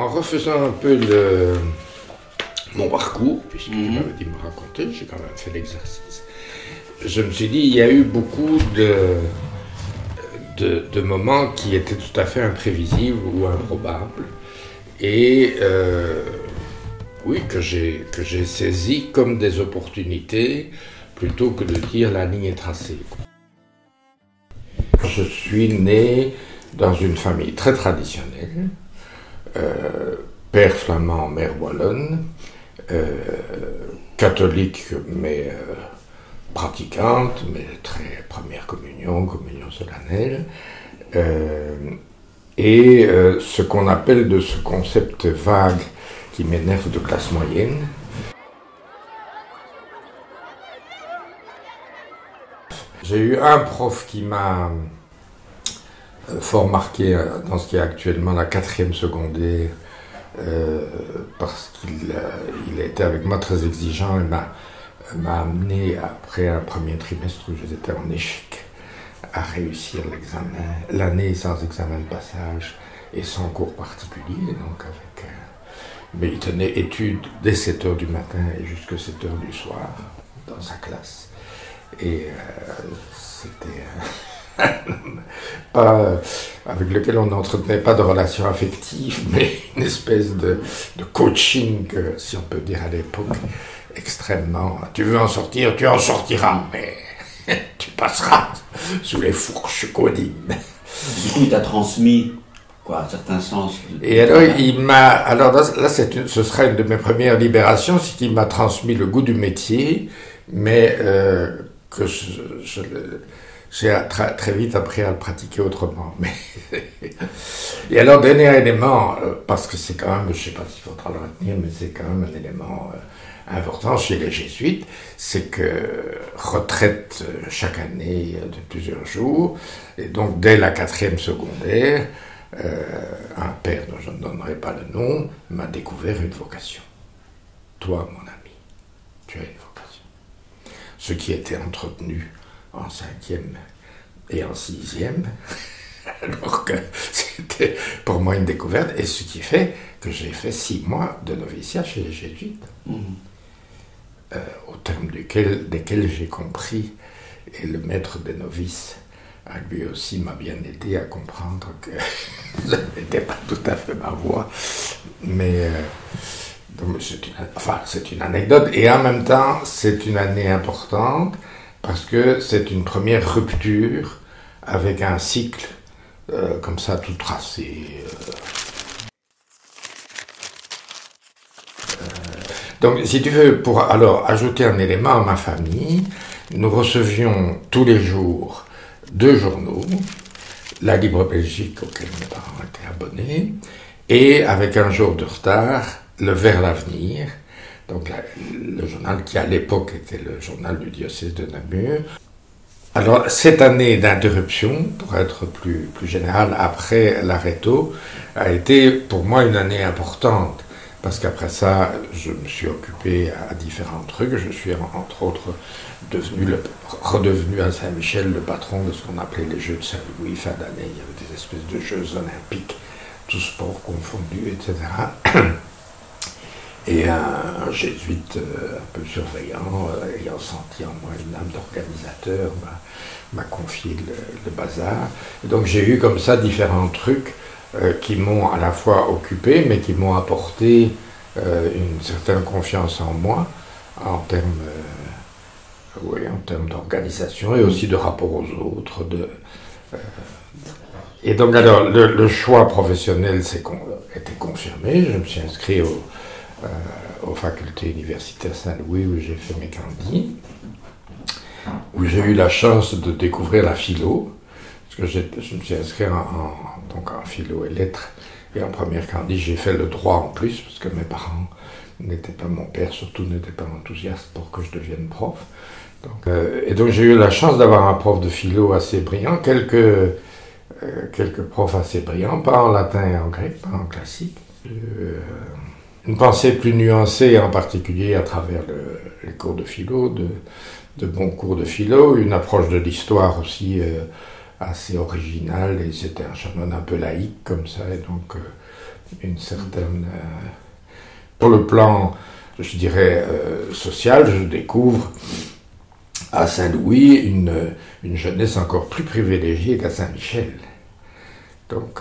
en refaisant un peu mon parcours, puisqu'il m'avait dit de me raconter, j'ai quand même fait l'exercice. Je me suis dit, il y a eu beaucoup de moments qui étaient tout à fait imprévisibles ou improbables. Et oui, que j'ai saisi comme des opportunités, plutôt que de dire la ligne est tracée. Je suis né dans une famille très traditionnelle, père flamand, mère wallonne, catholique mais pratiquante, mais très première communion solennelle, et ce qu'on appelle de ce concept vague qui m'énerve de classe moyenne. J'ai eu un prof qui m'a fort marqué dans ce qui est actuellement la 4e secondaire, parce qu'il a été avec moi très exigeant et m'a amené, après un premier trimestre où j'étais en échec, à réussir l'examen, l'année sans examen de passage et sans cours particulier, donc mais il tenait études dès 7h du matin et jusqu'à 7h du soir dans sa classe. Et c'était pas avec lequel on n'entretenait pas de relation affective, mais une espèce de coaching, si on peut dire à l'époque, extrêmement. Tu veux en sortir, tu en sortiras, mais tu passeras sous les fourches codines. Du coup, il t'a transmis quoi, un certain sens. Et alors, là, ce sera une de mes premières libérations, c'est qu'il m'a transmis le goût du métier, mais que j'ai très vite appris à le pratiquer autrement. Et alors, dernier élément, parce que c'est quand même, je ne sais pas s'il faudra le retenir, mais c'est quand même un élément important chez les jésuites, c'est que retraite chaque année de plusieurs jours, et donc dès la 4e secondaire, un père dont je ne donnerai pas le nom m'a découvert une vocation. Toi, mon ami, tu as une vocation. Ce qui était entretenu en 5e et en 6e, alors que c'était pour moi une découverte, et ce qui fait que j'ai fait 6 mois de noviciat chez les jésuites, au terme desquels j'ai compris, et le maître des novices lui aussi m'a bien aidé à comprendre que ça n'était pas tout à fait ma voie, mais c'est une anecdote, et en même temps c'est une année importante, parce que c'est une première rupture avec un cycle comme ça tout tracé. Donc si tu veux, pour alors ajouter un élément à ma famille, nous recevions tous les jours 2 journaux, La Libre Belgique auquel mes parents étaient abonnés, et avec un jour de retard, le Vers l'Avenir, donc le journal qui à l'époque était le journal du diocèse de Namur. Alors cette année d'interruption, pour être plus général, après l'Areto, a été pour moi une année importante, parce qu'après ça, je me suis occupé à différents trucs. Je suis entre autres redevenu à Saint-Michel le patron de ce qu'on appelait les Jeux de Saint-Louis. Fin d'année, il y avait des espèces de Jeux olympiques, tous sports confondus, etc. Et un jésuite un peu surveillant, ayant senti en moi une âme d'organisateur, m'a confié le bazar. Et donc j'ai eu comme ça différents trucs qui m'ont à la fois occupé, mais qui m'ont apporté une certaine confiance en moi, en termes d'organisation et aussi de rapport aux autres. Et donc alors, le choix professionnel était confirmé. Je me suis inscrit aux facultés universitaires Saint-Louis où j'ai fait mes candidats, où j'ai eu la chance de découvrir la philo, parce que je me suis inscrit donc en philo et lettres, et en première candidate j'ai fait le droit en plus, parce que mes parents n'étaient pas, mon père surtout n'était pas enthousiaste pour que je devienne prof. Et donc j'ai eu la chance d'avoir un prof de philo assez brillant, quelques profs assez brillants, pas en latin et en grec, pas en classique. Une pensée plus nuancée, en particulier à travers les cours de philo, de bons cours de philo, une approche de l'histoire aussi assez originale, et c'était un chanoine un peu laïque comme ça, et donc une certaine... Pour le plan, je dirais, social, je découvre à Saint-Louis une jeunesse encore plus privilégiée qu'à Saint-Michel. Donc,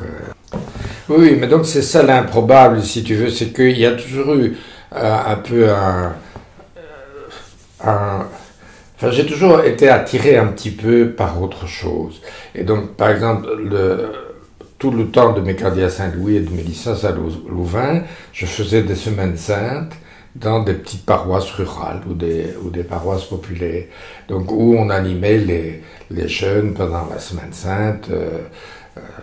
oui, mais donc c'est ça l'improbable, si tu veux, c'est qu'il y a toujours eu un peu enfin, j'ai toujours été attiré un petit peu par autre chose. Et donc, par exemple, tout le temps de mes candidats à Saint-Louis et de mes licences à Louvain, je faisais des semaines saintes dans des petites paroisses rurales ou des paroisses populaires. Donc, où on animait les jeunes pendant la semaine sainte.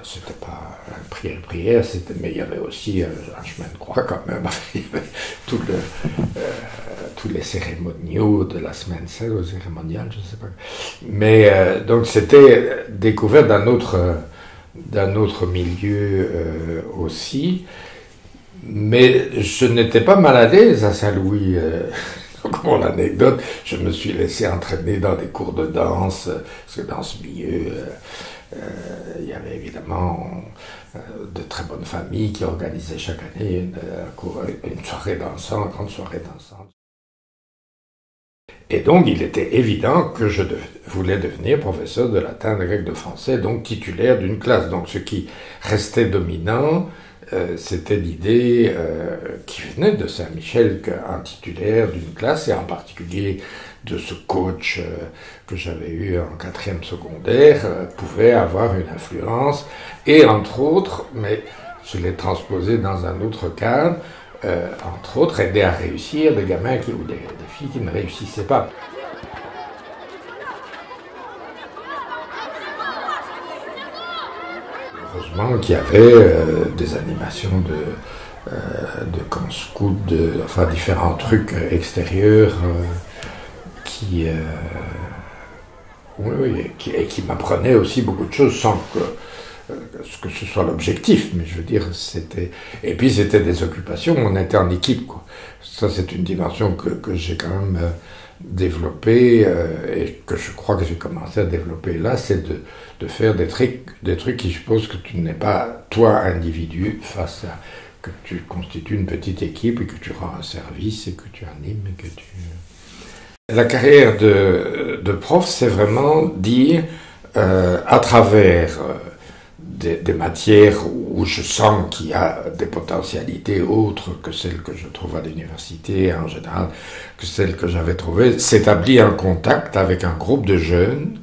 C'était pas une prière, mais il y avait aussi un chemin de croix quand même. Il y avait tous les cérémoniaux de la semaine sainte, ou cérémonial, je ne sais pas. Mais donc c'était découvert d'un autre milieu aussi. Mais je n'étais pas mal à l'aise à Saint-Louis. Donc, pour l'anecdote, je me suis laissé entraîner dans des cours de danse, parce que dans ce milieu, il y avait évidemment de très bonnes familles qui organisaient chaque année une soirée dansante, une grande soirée dansante. Et donc, il était évident que je voulais devenir professeur de latin, de grec, de français, donc titulaire d'une classe. Donc, ce qui restait dominant, c'était l'idée qui venait de Saint-Michel qu'un titulaire d'une classe, et en particulier de ce coach que j'avais eu en 4e secondaire, pouvait avoir une influence, et entre autres, mais je l'ai transposé dans un autre cadre, entre autres, aider à réussir des gamins ou des filles qui ne réussissaient pas. Heureusement qu'il y avait des animations de camp scout, enfin différents trucs extérieurs qui m'apprenaient aussi beaucoup de choses sans que ce soit l'objectif, mais je veux dire, c'était... Et puis c'était des occupations, on était en équipe, quoi. Ça, c'est une dimension que j'ai quand même développée et que je crois que j'ai commencé à développer là, c'est de faire des trucs qui supposent que tu n'es pas, toi, individu, face à... que tu constitues une petite équipe et que tu rends un service et que tu animes et que tu... La carrière de prof, c'est vraiment dire, à travers... des matières où je sens qu'il y a des potentialités autres que celles que je trouve à l'université en général, que celles que j'avais trouvées, s'établit un contact avec un groupe de jeunes,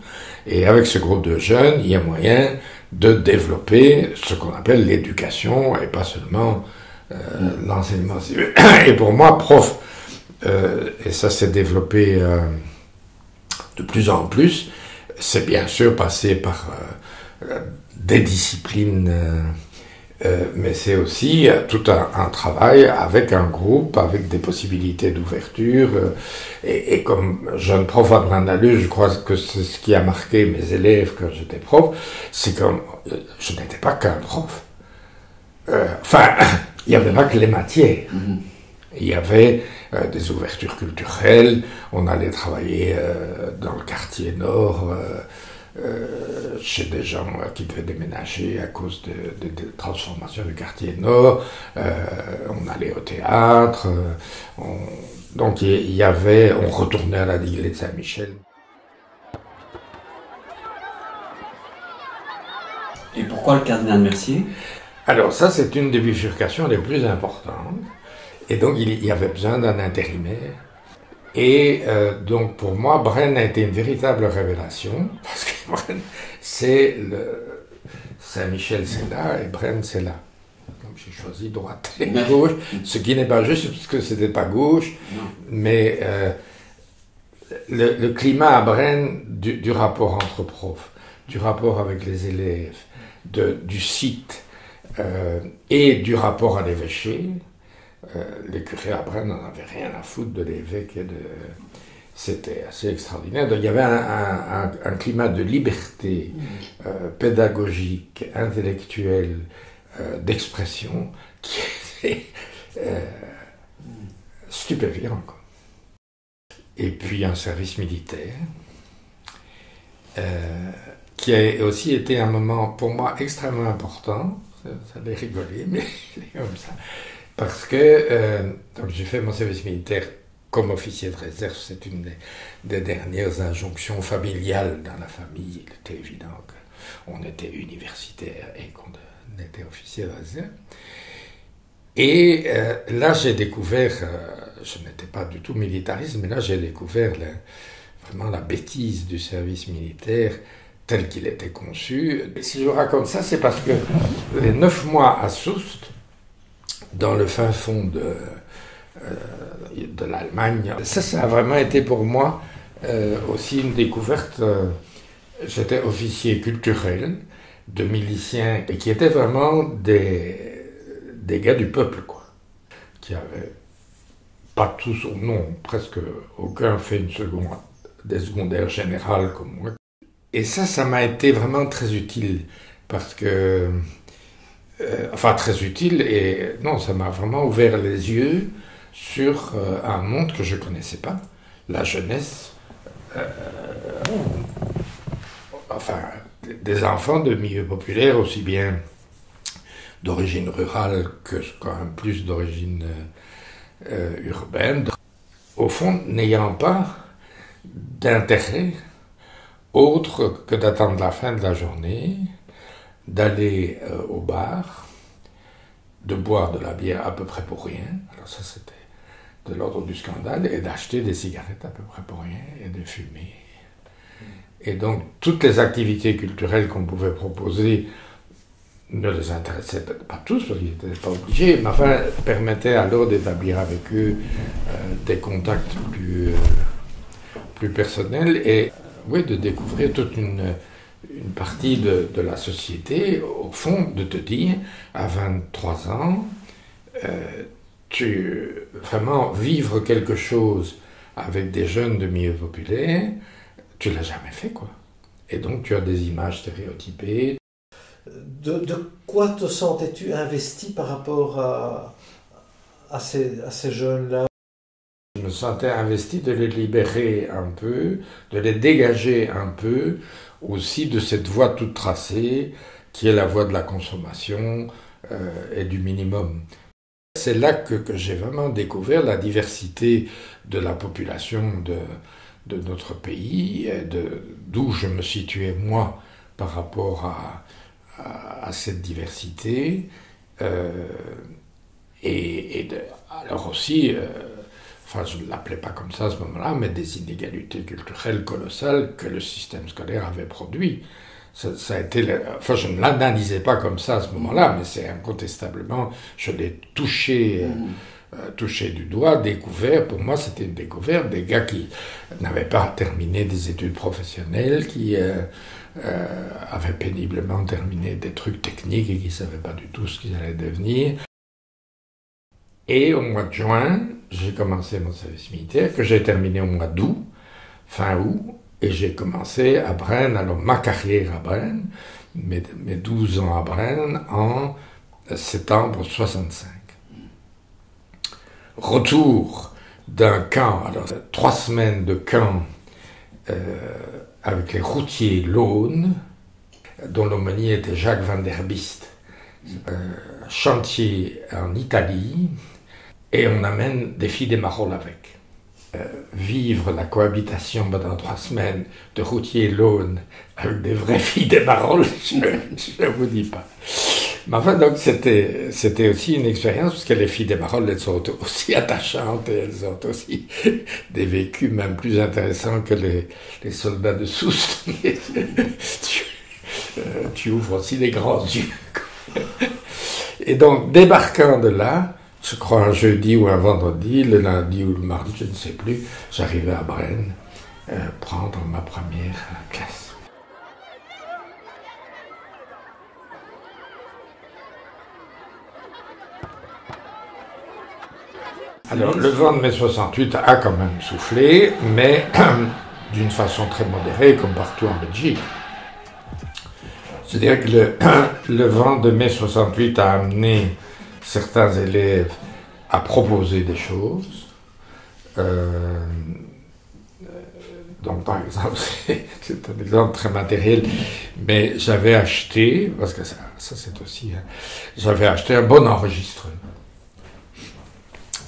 et avec ce groupe de jeunes, il y a moyen de développer ce qu'on appelle l'éducation, et pas seulement l'enseignement civil. Et pour moi, prof, et ça s'est développé de plus en plus, c'est bien sûr passé par... des disciplines, mais c'est aussi tout un travail avec un groupe, avec des possibilités d'ouverture. Et comme jeune prof à Braine-l'Alleud, je crois que c'est ce qui a marqué mes élèves quand j'étais prof, c'est que je n'étais pas qu'un prof. Enfin, il n'y avait pas que les matières. Il y avait des ouvertures culturelles, on allait travailler dans le quartier nord, chez des gens qui devaient déménager à cause de transformations du quartier nord, on allait au théâtre, donc il y avait, on retournait à la l'église de Saint-Michel. Et pourquoi le cardinal Mercier? Alors ça, c'est une des bifurcations les plus importantes, et donc il y avait besoin d'un intérimaire. Et donc pour moi, Braine a été une véritable révélation, parce que Braine, c'est Saint-Michel, c'est là, et Braine, c'est là. Donc j'ai choisi droite et gauche, ce qui n'est pas juste, parce que c'était pas gauche, mais le climat à Braine du rapport entre profs, du rapport avec les élèves, du site, et du rapport à l'évêché. Les curés à Braine n'en avaient rien à foutre de l'évêque c'était assez extraordinaire. Donc il y avait un climat de liberté pédagogique, intellectuelle, d'expression qui était stupéfiant, quoi. Et puis un service militaire qui a aussi été un moment pour moi extrêmement important, ça allait rigoler, mais c'est comme ça. Parce que donc j'ai fait mon service militaire comme officier de réserve, c'est une des dernières injonctions familiales dans la famille. Il était évident qu'on était universitaire et qu'on était officier de réserve. Et là, j'ai découvert, je n'étais pas du tout militariste, mais là, j'ai découvert vraiment la bêtise du service militaire tel qu'il était conçu. Et si je vous raconte ça, c'est parce que les 9 mois à Soest, dans le fin fond de l'Allemagne, ça a vraiment été pour moi aussi une découverte. J'étais officier culturel de miliciens et qui étaient vraiment des gars du peuple, quoi, qui avaient pas tous, non, presque aucun fait des secondaires générales comme moi. Et ça m'a été vraiment très utile, parce que, enfin très utile, et non, ça m'a vraiment ouvert les yeux sur un monde que je connaissais pas, la jeunesse, enfin des enfants de milieux populaires, aussi bien d'origine rurale que quand même plus d'origine urbaine, au fond n'ayant pas d'intérêt autre que d'attendre la fin de la journée, d'aller au bar, de boire de la bière à peu près pour rien, alors ça c'était de l'ordre du scandale, et d'acheter des cigarettes à peu près pour rien, et de fumer. Et donc toutes les activités culturelles qu'on pouvait proposer ne les intéressaient pas tous, parce qu'ils n'étaient pas obligés, mais enfin permettaient alors d'établir avec eux des contacts plus personnels, et oui, de découvrir toute une partie de la société, au fond, de te dire, à 23 ans, vraiment vivre quelque chose avec des jeunes de milieu populaire, tu l'as jamais fait, quoi. Et donc tu as des images stéréotypées. De quoi te sentais-tu investi par rapport à ces jeunes-là? Je me sentais investi de les libérer un peu, de les dégager un peu, aussi de cette voie toute tracée, qui est la voie de la consommation et du minimum. C'est là que j'ai vraiment découvert la diversité de la population de notre pays, d'où je me situais moi par rapport à cette diversité, alors aussi, enfin je ne l'appelais pas comme ça à ce moment-là, mais des inégalités culturelles colossales que le système scolaire avait produit. Ça a été, enfin je ne l'analysais pas comme ça à ce moment-là, mais c'est incontestablement, je l'ai touché du doigt, découvert. Pour moi c'était une découverte, des gars qui n'avaient pas terminé des études professionnelles, qui avaient péniblement terminé des trucs techniques et qui ne savaient pas du tout ce qu'ils allaient devenir. Et au mois de juin, j'ai commencé mon service militaire, que j'ai terminé au mois d'août, fin août, et j'ai commencé à Braine, alors ma carrière à Braine, mes 12 ans à Braine, en septembre 65. Retour d'un camp, alors 3 semaines de camp avec les routiers l'Aune, dont l'aumônier était Jacques van der Bist, chantier en Italie, et on amène des filles des Marolles avec. Vivre la cohabitation pendant 3 semaines de routier l'Aune avec des vraies filles des Marolles, je ne vous dis pas. Mais enfin, donc c'était aussi une expérience, parce que les filles des Marolles, elles sont aussi attachantes et elles ont aussi des vécus même plus intéressants que les soldats de Soust. Tu ouvres aussi les grands yeux. Et donc, débarquant de là, je crois un jeudi ou un vendredi, le lundi ou le mardi, je ne sais plus, j'arrivais à Braine prendre ma première classe. Alors, le vent de mai 68 a quand même soufflé, mais d'une façon très modérée, comme partout en Belgique. C'est-à-dire que le vent de mai 68 a amené certains élèves à proposer des choses, Donc par exemple, c'est un exemple très matériel, mais j'avais acheté, parce que ça c'est aussi, j'avais acheté un bon enregistreur,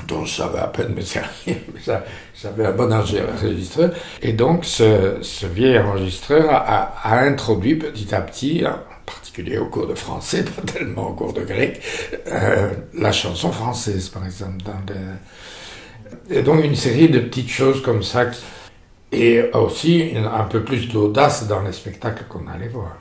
dont je savais à peine me servir, mais j'avais un bon enregistreur, et donc ce vieil enregistreur a introduit petit à petit, en particulier au cours de français, pas tellement au cours de grec, la chanson française par exemple, et donc une série de petites choses comme ça, et aussi un peu plus d'audace dans les spectacles qu'on allait voir.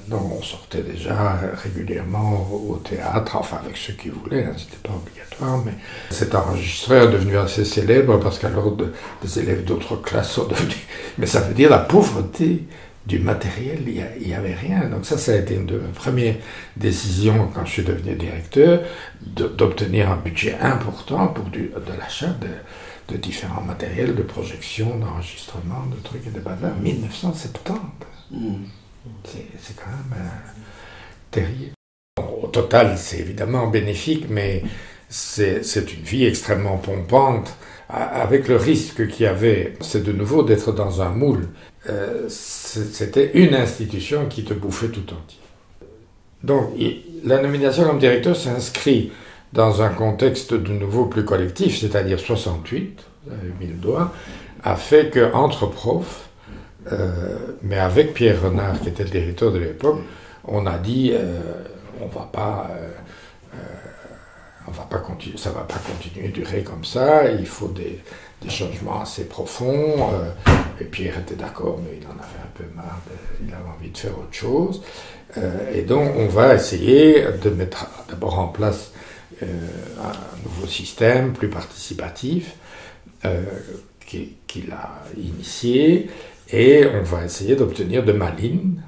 Donc on sortait déjà régulièrement au théâtre, enfin avec ceux qui voulaient, hein, c'était pas obligatoire, mais cet enregistreur est devenu assez célèbre parce qu'alors des élèves d'autres classes sont devenus... Mais ça veut dire la pauvreté du matériel, il n'y avait rien. Donc ça a été une de mes premières décisions quand je suis devenu directeur, d'obtenir un budget important pour de l'achat de différents matériels, de projection, d'enregistrement, de trucs et de bazar, 1970. C'est quand même terrible. Au total, c'est évidemment bénéfique, mais c'est une vie extrêmement pompante, avec le risque qu'il y avait, c'est de nouveau d'être dans un moule. C'était une institution qui te bouffait tout entier. Donc, la nomination comme directeur s'inscrit dans un contexte de nouveau plus collectif, c'est-à-dire 68, vous avez mis le doigt, a fait qu'entre profs, mais avec Pierre Renard, qui était le directeur de l'époque, on a dit on va pas continuer, ça va pas continuer à durer comme ça, il faut des changements assez profonds. Et Pierre était d'accord, mais il en avait un peu marre, il avait envie de faire autre chose. Et donc on va essayer de mettre d'abord en place un nouveau système plus participatif qu'il a initié. Et on va essayer d'obtenir de Malines.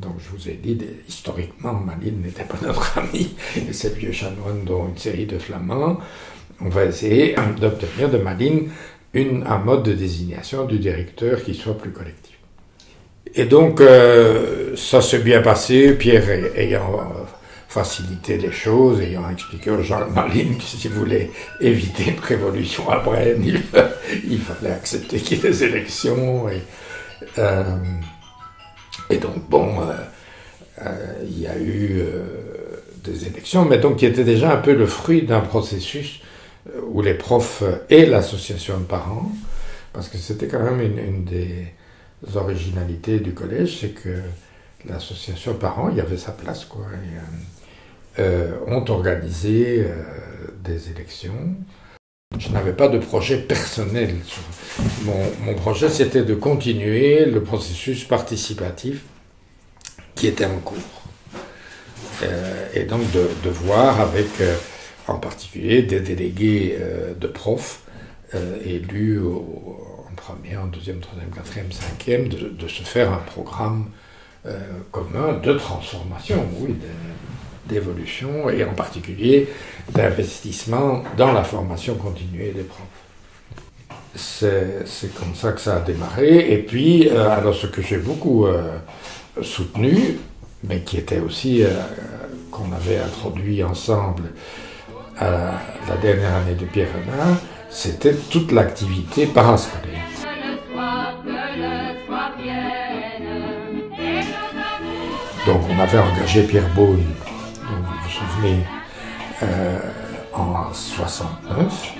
Donc je vous ai dit, historiquement, Malines n'était pas notre ami, et c'est le vieux chanoine dont une série de flamands. On va essayer d'obtenir de Malines un mode de désignation du directeur qui soit plus collectif. Et donc ça s'est bien passé, Pierre ayant facilité les choses, ayant expliqué aux gens de Malines que s'ils voulaient éviter une révolution à Brenne, il fallait accepter qu'il y ait des élections. Et donc, bon, il y a eu des élections, mais donc qui étaient déjà un peu le fruit d'un processus où les profs et l'association de parents, parce que c'était quand même une des originalités du collège, c'est que l'association de parents, il y avait sa place, quoi, et, ont organisé des élections. Je n'avais pas de projet personnel. Mon projet, c'était de continuer le processus participatif qui était en cours. Et donc de voir avec, en particulier, des délégués de profs élus en première, en deuxième, troisième, quatrième, cinquième, de se faire un programme commun de transformation, oui, d'évolution, et en particulier d'investissement dans la formation continuée des profs. C'est comme ça que ça a démarré. Et puis, alors ce que j'ai beaucoup soutenu, mais qui était aussi qu'on avait introduit ensemble à la dernière année de Pierre Renard, c'était toute l'activité parascolaire. Donc on avait engagé Pierre Beaune, vous vous souvenez, en 69.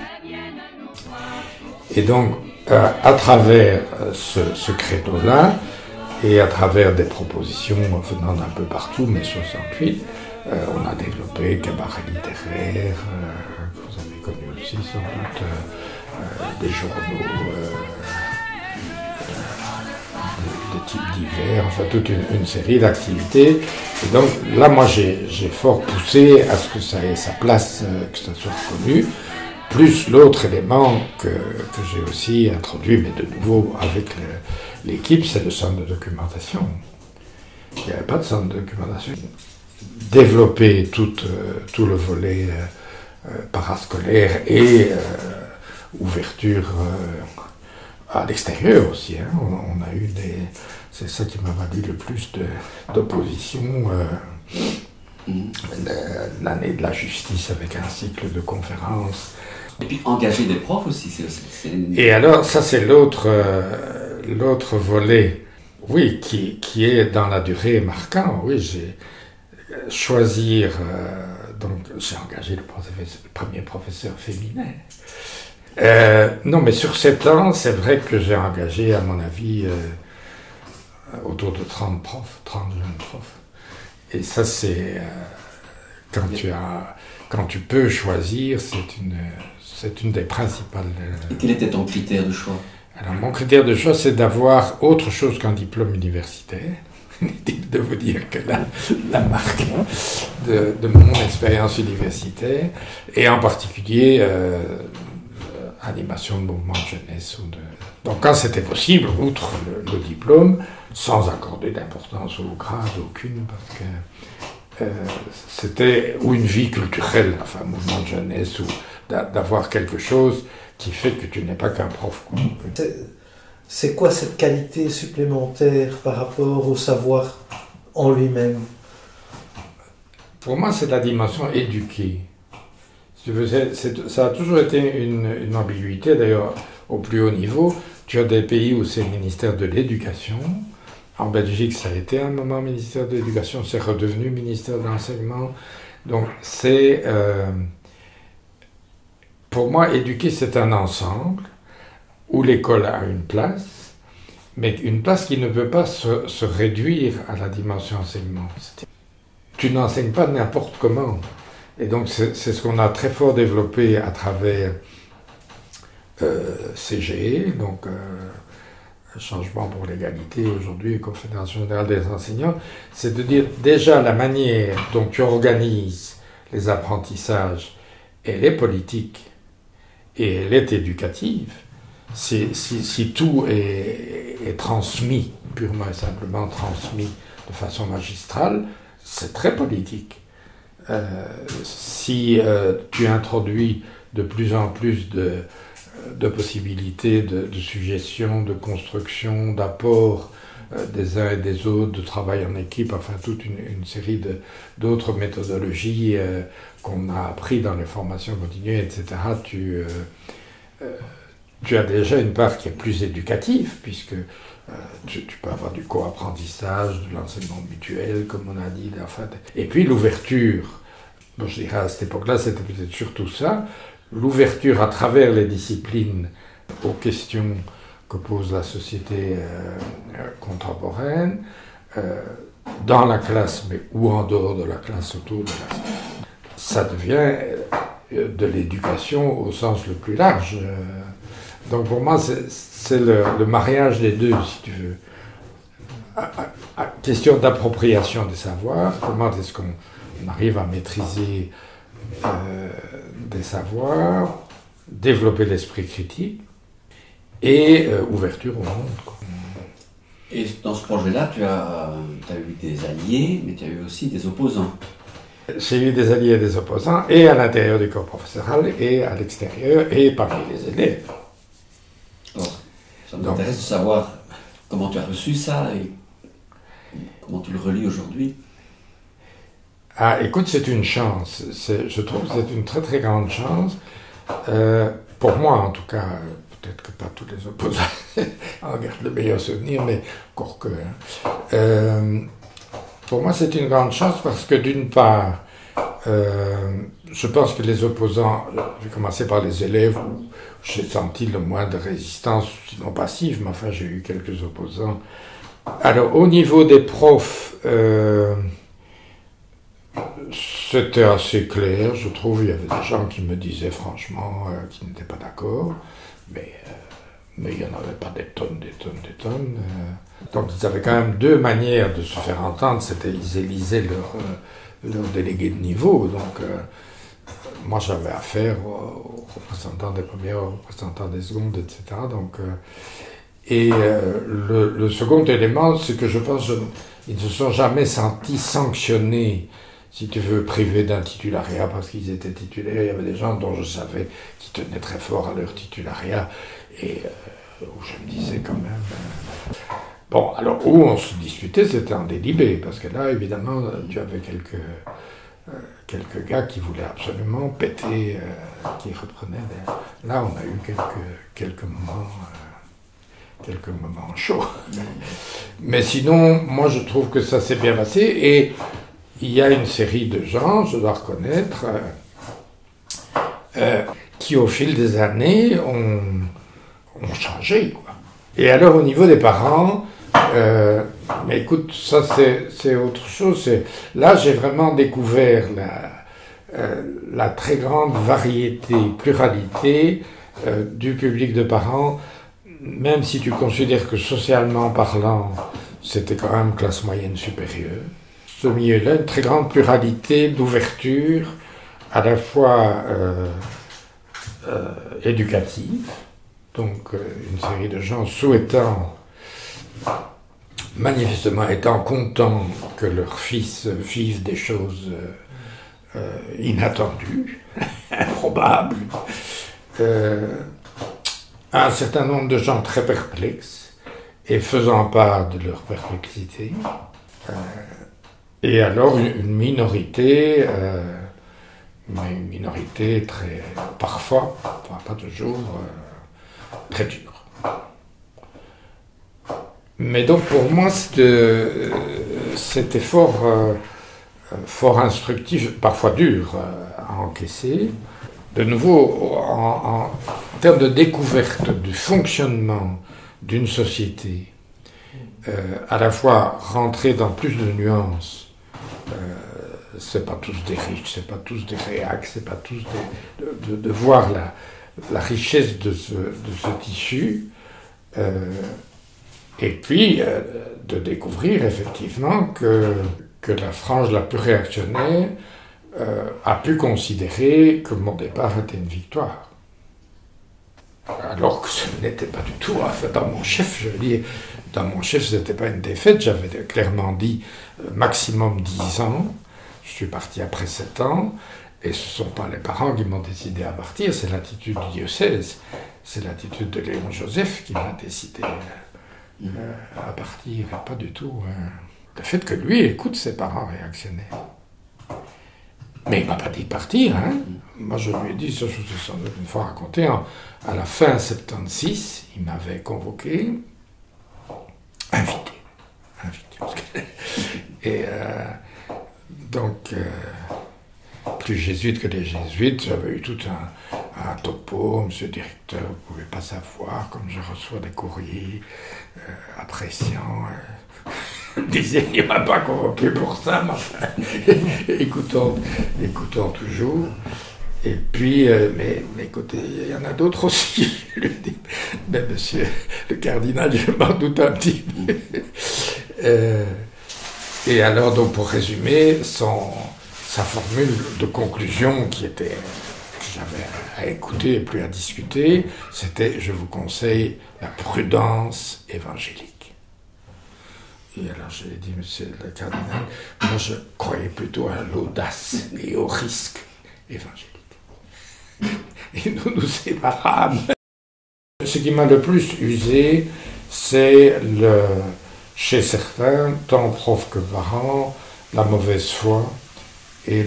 Et donc, à travers ce créneau-là, et à travers des propositions venant d'un peu partout, mais 68, on a développé cabaret littéraire, que vous avez connu aussi sans doute, des journaux de type divers, enfin toute une série d'activités. Et donc là, moi, j'ai fort poussé à ce que ça ait sa place, que ça soit reconnu, plus l'autre élément que j'ai aussi introduit, mais de nouveau avec l'équipe, c'est le centre de documentation. Il n'y avait pas de centre de documentation. Développer tout le volet parascolaire et ouverture à l'extérieur aussi. Hein. On a eu c'est ça qui m'a valu le plus d'opposition. L'année de la justice avec un cycle de conférences. Et puis engager des profs aussi, Et alors, ça c'est l'autre volet, oui, qui est dans la durée marquant. Oui, j'ai choisir, donc j'ai engagé le premier professeur féminin. Non, mais sur 7 ans, c'est vrai que j'ai engagé, à mon avis, autour de 30 profs, 30 jeunes profs. Et ça, c'est quand tu peux choisir, c'est une des principales. Et quel était ton critère de choix? Alors, mon critère de choix, c'est d'avoir autre chose qu'un diplôme universitaire. Inutile de vous dire que la marque de mon expérience universitaire, et en particulier animation de mouvement de jeunesse. Donc, quand c'était possible, outre le diplôme, sans accorder d'importance au grade aucune, parce que c'était ou une vie culturelle, enfin mouvement de jeunesse, ou d'avoir quelque chose qui fait que tu n'es pas qu'un prof, quoi. C'est quoi cette qualité supplémentaire par rapport au savoir en lui-même? Pour moi, c'est la dimension éduquée. Si tu veux, ça a toujours été une ambiguïté, d'ailleurs, au plus haut niveau. Tu as des pays où c'est le ministère de l'Éducation. En Belgique, ça a été un moment ministère de l'Éducation, c'est redevenu ministère de l'Enseignement. Donc, pour moi, éduquer, c'est un ensemble où l'école a une place, mais une place qui ne peut pas se réduire à la dimension enseignement. Tu n'enseignes pas n'importe comment. Et donc c'est ce qu'on a très fort développé à travers CGE, donc Changement pour l'égalité, aujourd'hui Confédération générale des enseignants, c'est de dire déjà la manière dont tu organises les apprentissages, elle est politique et elle est éducative. Si tout est transmis, purement et simplement transmis de façon magistrale, c'est très politique. Si tu introduis de plus en plus de possibilités de suggestions, de construction, d'apport des uns et des autres, de travail en équipe, enfin toute une série d'autres méthodologies qu'on a appris dans les formations continues, etc., tu as déjà une part qui est plus éducative, puisque tu peux avoir du co-apprentissage, de l'enseignement mutuel, comme on a dit. Enfin, et puis l'ouverture, bon, je dirais à cette époque-là, c'était peut-être surtout ça, l'ouverture à travers les disciplines aux questions que pose la société contemporaine, dans la classe, mais ou en dehors de la classe, autour de la... Ça devient de l'éducation au sens le plus large. Donc pour moi, c'est le mariage des deux, si tu veux. Question d'appropriation des savoirs, comment est-ce qu'on arrive à maîtriser des savoirs, développer l'esprit critique et ouverture au monde, quoi. Et dans ce projet-là, tu as eu des alliés, mais tu as eu aussi des opposants. J'ai eu des alliés et des opposants, et à l'intérieur du corps professoral, et à l'extérieur, et parmi les élèves. Alors, ça m'intéresse de savoir comment tu as reçu ça et comment tu le relis aujourd'hui. Ah, écoute, c'est une chance. Je trouve que c'est une très très grande chance. Pour moi, en tout cas, peut-être que pas tous les opposants en gardent le meilleur souvenir, mais encore que. Pour moi, c'est une grande chance parce que d'une part, je pense que les opposants, je vais commencer par les élèves où j'ai senti le moins de résistance, sinon passive, mais enfin j'ai eu quelques opposants. Alors au niveau des profs, c'était assez clair, je trouve. Il y avait des gens qui me disaient franchement qu'ils n'étaient pas d'accord, mais il n'y en avait pas des tonnes. Donc ils avaient quand même deux manières de se faire entendre. C'était ils élisaient leur délégué de niveau. Donc moi j'avais affaire aux représentants des premières, aux représentants des secondes, etc. Donc, le second élément, c'est que je pense qu'ils ne se sont jamais sentis sanctionnés, si tu veux, privés d'un titulariat parce qu'ils étaient titulaires. Il y avait des gens dont je savais qui tenaient très fort à leur titulariat et où je me disais quand même... Bon, alors où on se disputait, c'était en délibé, parce que là, évidemment, tu avais quelques quelques gars qui voulaient absolument péter, qui reprenaient. Là, on a eu quelques moments chauds. Mais sinon, moi, je trouve que ça s'est bien passé. Et il y a une série de gens, je dois reconnaître, qui, au fil des années, ont changé, quoi. Et alors, au niveau des parents, mais écoute, ça c'est autre chose. Là, j'ai vraiment découvert la très grande variété, pluralité du public de parents, même si tu considères que socialement parlant, c'était quand même classe moyenne supérieure. Ce milieu-là, une très grande pluralité d'ouverture, à la fois éducative, donc une série de gens souhaitant, manifestement étant contents que leur fils vive des choses inattendues, improbables, un certain nombre de gens très perplexes et faisant part de leur perplexité, et alors une minorité, mais une minorité très, parfois, pas toujours, très dure. Mais donc pour moi, c'était fort instructif, parfois dur à encaisser. De nouveau, en termes de découverte du fonctionnement d'une société, à la fois rentrer dans plus de nuances, c'est pas tous des riches, c'est pas tous des réacs, c'est pas tous de voir la richesse de ce tissu, et puis de découvrir effectivement que la frange la plus réactionnaire a pu considérer que mon départ était une victoire. Alors que ce n'était pas du tout. Enfin, dans mon chef, je veux dire, dans mon chef, ce n'était pas une défaite. J'avais clairement dit maximum 10 ans. Je suis parti après 7 ans. Et ce ne sont pas les parents qui m'ont décidé à partir, c'est l'attitude du diocèse. C'est l'attitude de Léon Joseph qui m'a décidé à partir. Et pas du tout le fait que lui écoute ses parents réactionnaires. Mais il ne m'a pas dit de partir. Hein. Moi, je lui ai dit, ça je vous ai sans doute une fois raconté, à la fin 76, il m'avait convoqué, invité. Et donc, plus jésuite que les jésuites, j'avais eu tout un topo, monsieur le directeur, vous ne pouvez pas savoir, comme je reçois des courriers appréciants. Je disais, il ne m'a pas convoqué pour ça, mais enfin, écoutons toujours. Et puis, mais écoutez, il y en a d'autres aussi. Je lui ai dit, mais monsieur le cardinal, je m'en doute un petit peu. Et alors, donc, pour résumer, sa formule de conclusion que j'avais à écouter et plus à discuter, c'était, je vous conseille la prudence évangélique. Et alors je lui ai dit, monsieur le cardinal, moi je croyais plutôt à l'audace et au risque évangélique. Et nous séparâmes. Ce qui m'a le plus usé, c'est chez certains, tant profs que parents, la mauvaise foi et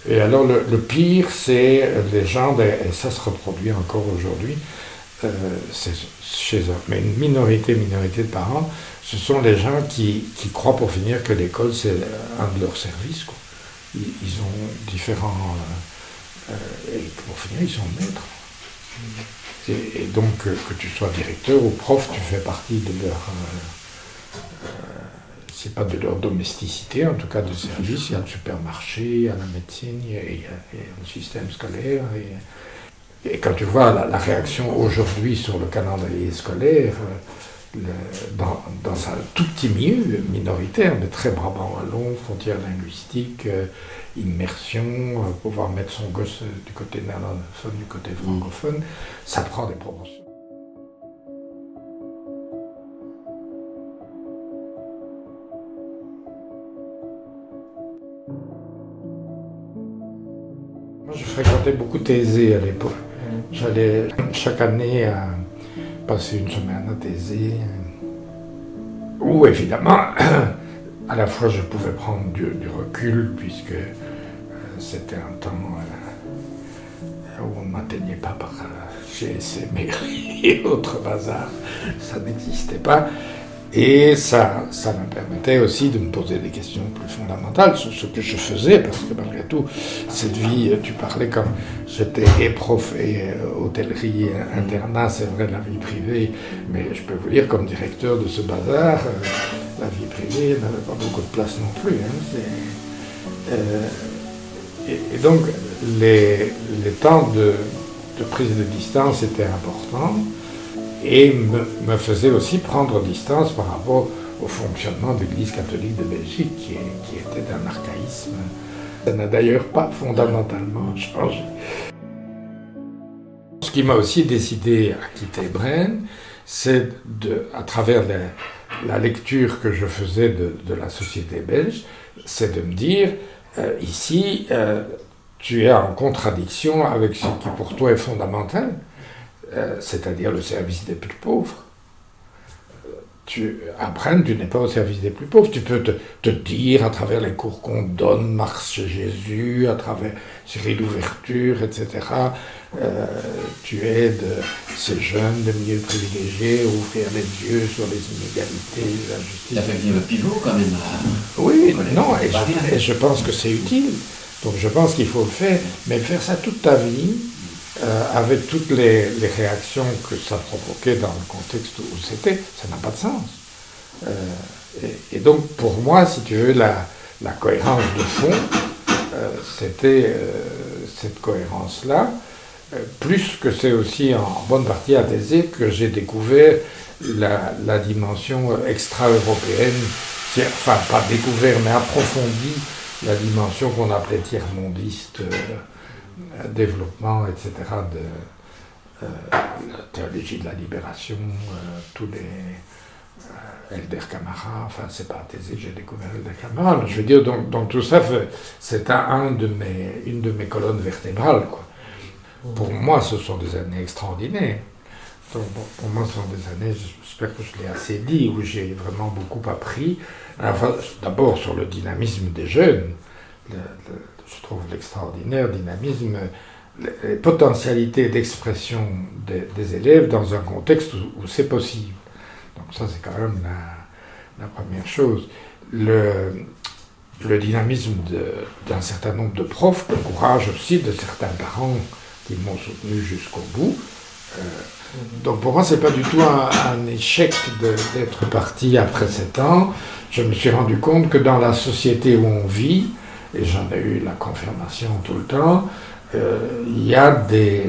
et alors le pire, c'est les gens, et ça se reproduit encore aujourd'hui, c'est chez eux, mais une minorité de parents, ce sont les gens qui croient pour finir que l'école c'est un de leurs services, quoi. Ils ont différents et pour finir ils sont maîtres. Et donc que tu sois directeur ou prof, tu fais partie de leur c'est pas de leur domesticité, en tout cas de service. Il y a le supermarché, il y a la médecine, il y a le système scolaire. Et quand tu vois la réaction aujourd'hui sur le calendrier scolaire, dans un tout petit milieu minoritaire, mais très Brabant-Wallon, frontières linguistiques, immersion, pouvoir mettre son gosse du côté néerlandophone, du côté francophone, ça prend des proportions. Moi, je fréquentais beaucoup Thésée à l'époque. J'allais chaque année passer une semaine à Thésée, où évidemment à la fois je pouvais prendre du recul, puisque c'était un temps où on ne m'atteignait pas par GSM et autres bazars, ça n'existait pas. Et ça me permettait aussi de me poser des questions plus fondamentales sur ce que je faisais, parce que malgré tout, cette vie, tu parlais comme j'étais et prof et hôtellerie, internat, c'est vrai, la vie privée, mais je peux vous dire, comme directeur de ce bazar, la vie privée n'avait pas beaucoup de place non plus. Hein, et donc, les temps de prise de distance étaient importants, et me faisait aussi prendre distance par rapport au fonctionnement de l'Église catholique de Belgique, qui était d'un archaïsme. Ça n'a d'ailleurs pas fondamentalement changé. Ce qui m'a aussi décidé à quitter Braine, c'est à travers la lecture que je faisais de la société belge, c'est de me dire, ici, tu es en contradiction avec ce qui pour toi est fondamental, c'est-à-dire le service des plus pauvres. À Braine, tu n'es pas au service des plus pauvres. Tu peux te dire, à travers les cours qu'on donne, Marche chez Jésus, à travers séries d'ouverture, etc., tu aides ces jeunes de milieux privilégiés à ouvrir les yeux sur les inégalités, l'injustice. Tu as fait venir le pivot quand même. Oui, non, et je pense que c'est utile. Donc je pense qu'il faut le faire, mais faire ça toute ta vie, avec toutes les réactions que ça provoquait dans le contexte où c'était, ça n'a pas de sens. Et donc pour moi, si tu veux, la cohérence de fond, c'était cette cohérence-là, plus que c'est aussi en bonne partie à Thésée que j'ai découvert la dimension extra-européenne, enfin pas découvert mais approfondie, la dimension qu'on appelait tiers-mondiste, développement, etc., de la théologie de la libération, tous les Elder Camara, enfin c'est pas à Thésée que j'ai découvert Elder Camara, mais je veux dire, donc tout ça, c'est une de mes colonnes vertébrales, quoi. Pour moi, ce sont des années extraordinaires. Donc, pour moi, ce sont des années, j'espère que je l'ai assez dit, où j'ai vraiment beaucoup appris. Enfin, d'abord sur le dynamisme des jeunes, je trouve l'extraordinaire dynamisme, les potentialités d'expression des élèves dans un contexte où c'est possible. Donc ça, c'est quand même la première chose. Le dynamisme d'un certain nombre de profs, le courage aussi de certains parents qui m'ont soutenu jusqu'au bout. Donc pour moi, c'est pas du tout un échec d'être parti après 7 ans. Je me suis rendu compte que dans la société où on vit, et j'en ai eu la confirmation tout le temps, il y a des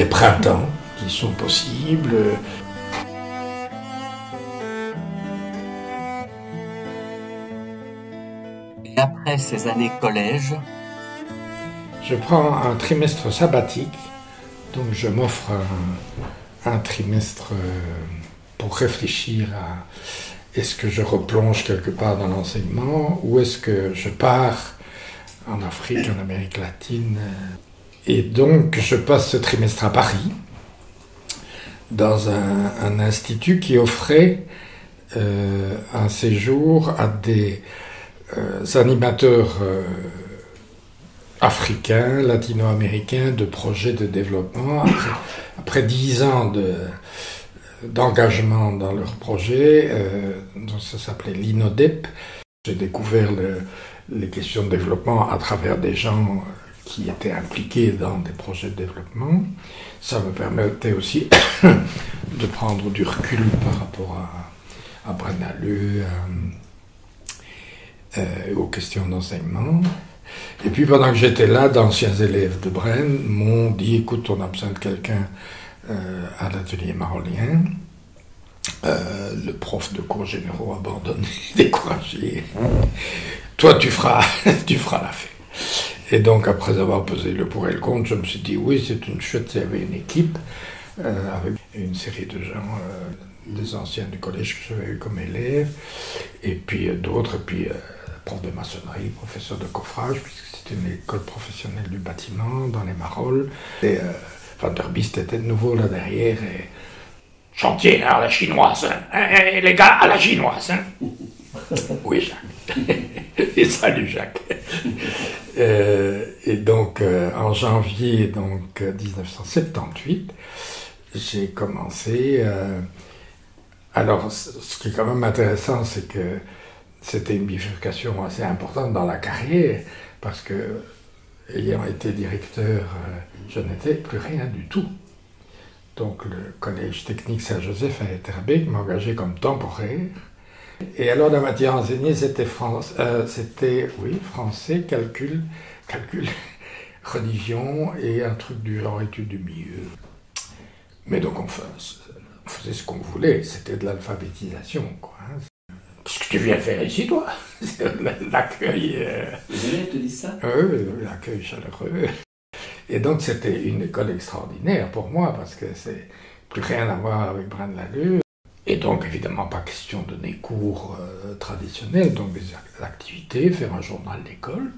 printemps qui sont possibles. Et après ces années collège, je prends un trimestre sabbatique, donc je m'offre un trimestre pour réfléchir à est-ce que je replonge quelque part dans l'enseignement ou est-ce que je pars en Afrique, en Amérique latine. Et donc je passe ce trimestre à Paris, dans un institut qui offrait un séjour à des animateurs africains, latino-américains de projets de développement. Après 10 ans d'engagement dans leur projet, ça s'appelait l'INODEP. J'ai découvert les questions de développement à travers des gens qui étaient impliqués dans des projets de développement. Ça me permettait aussi de prendre du recul par rapport à Braine l'Alleud, aux questions d'enseignement. Et puis pendant que j'étais là, d'anciens élèves de Braine m'ont dit « Écoute, on a besoin de quelqu'un à l'atelier marolien. » Le prof de cours généraux abandonné, découragé. « Toi, tu feras l'affaire. » Et donc, après avoir pesé le pour et le contre, je me suis dit « Oui, c'est une chouette, il y avait une équipe avec une série de gens, des anciens du collège que j'avais eu comme élèves, et puis d'autres, et puis prof de maçonnerie, professeur de coffrage, puisque c'était une école professionnelle du bâtiment dans les Marolles. Et Van der Biest était de nouveau là derrière, et chantier à la chinoise, hein, les gars, à la chinoise. Hein. Oui, Jacques. Et salut Jacques. Et donc, en janvier 1978, j'ai commencé... alors, ce qui est quand même intéressant, c'est que c'était une bifurcation assez importante dans la carrière, parce que, ayant été directeur, je n'étais plus rien du tout. Donc, le collège technique Saint-Joseph à Etterbeek m'a engagé comme temporaire. Et alors, la matière enseignée, c'était français, calcul, religion et un truc du genre études du milieu. Mais donc, on faisait ce qu'on voulait, c'était de l'alphabétisation, quoi. Qu'est-ce que tu viens faire ici, toi? L'accueil... Les élèves te disent ça? Oui, l'accueil chaleureux. Et donc, c'était une école extraordinaire pour moi, parce que c'est plus rien à voir avec Braine-l'Alleud. Et donc, évidemment, pas question de donner cours traditionnels, donc des activités, faire un journal d'école,